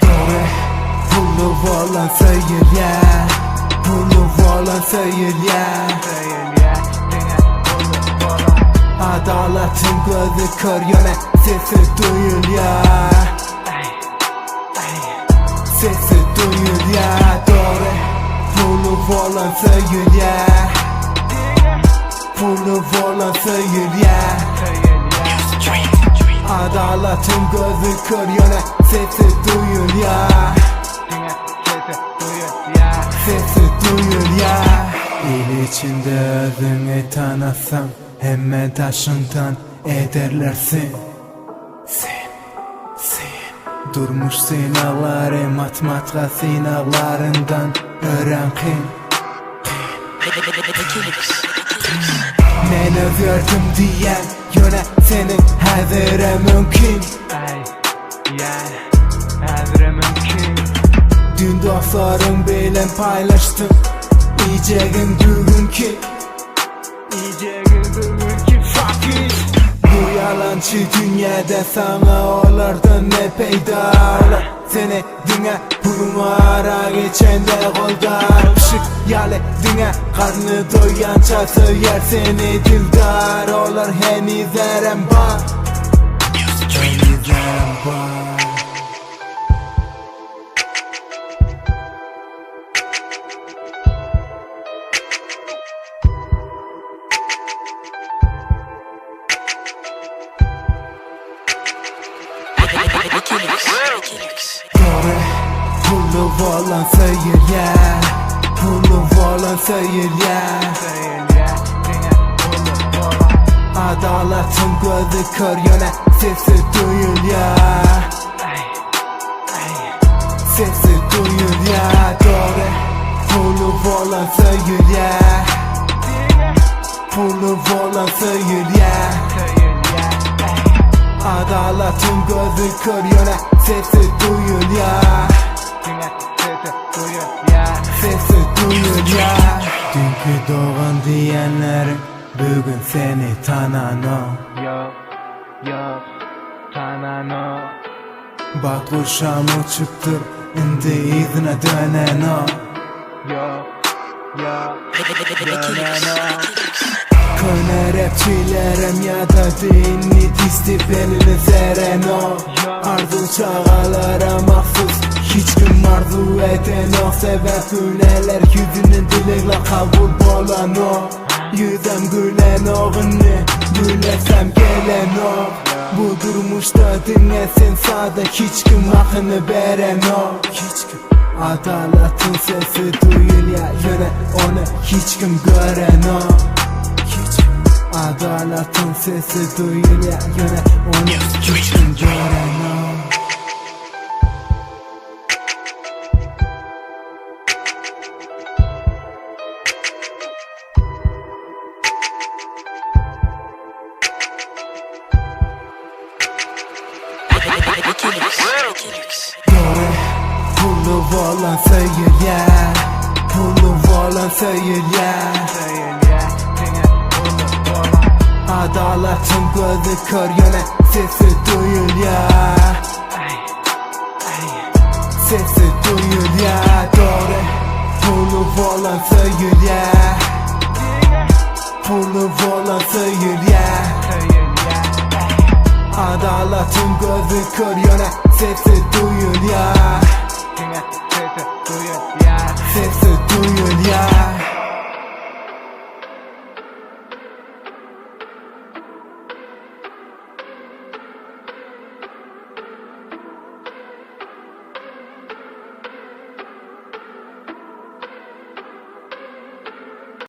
Doğru, bunu falan sayır ya. Bunu falan sayır ya. Adaletin gözü kör yöne sesi duyul ya. Sesi duyul ya. Doğru, bunu falan sayır ya. Bunu falan sayır ya. Adaletin gözü kör yöne sesi duyul ya. Sesi duyul ya. İl içinde özünü tanısan hemme taşından ederlersin. Sen durmuş sınavları matematika sınavlarından öğren kim. Men özürdüm diyen yöne senin hazire mümkün. Hazire mümkün. Dün dostlarım bilen paylaştım. İyicegin bugünkü. Fuck it. Bu yalancı dünyada sana olardan ne peyda olar. Seni dünya bulmara geçende koldan pişik yale dünya karnı doyanca söyler seni dildar olar henizerem var. Henizerem var. Doğru, bunu falan sayır ya. Bunu falan sayır ya. Adaletin gözü kör yöne sesi duyul ya. Sesi duyul ya. Doğru, bunu falan sayır ya. Bunu falan sayır ya. Adaletin gözü kör yöne sesi duyul ya. Sesi duyul ya. Dünkü doğan diyenlerin bugün seni tanan o. Yok tanan o. Bak kurşamı çıktır indi izine dönen o. Yok dönen o. Köne rapçilerim ya da dinli disti belini zeren o. Arzu çağalara mahsus hiç kim arzu eden o. Sebep güneler yüzünün dilikle kabul olan o. Yüzem gülen oğunu gülesem gelen o. Bu durmuşta dinlesin sağda hiç kim hakkını veren o. Adaletin sesi duyul ya yöne onu hiç kim gören o. Adaletin sesi duyul ya yöne onu hiç kim gören o. Doğru, bunu falan sayır ya. Bunu falan sayır ya. Adaletin gözü kör yöne sesi duyul ya. Sesi duyul ya. Doğru, bunu falan sayır ya. Bunu falan sayır ya. Adaletin gözü kör yöne sesi duyul ya. Sesi duyul ya.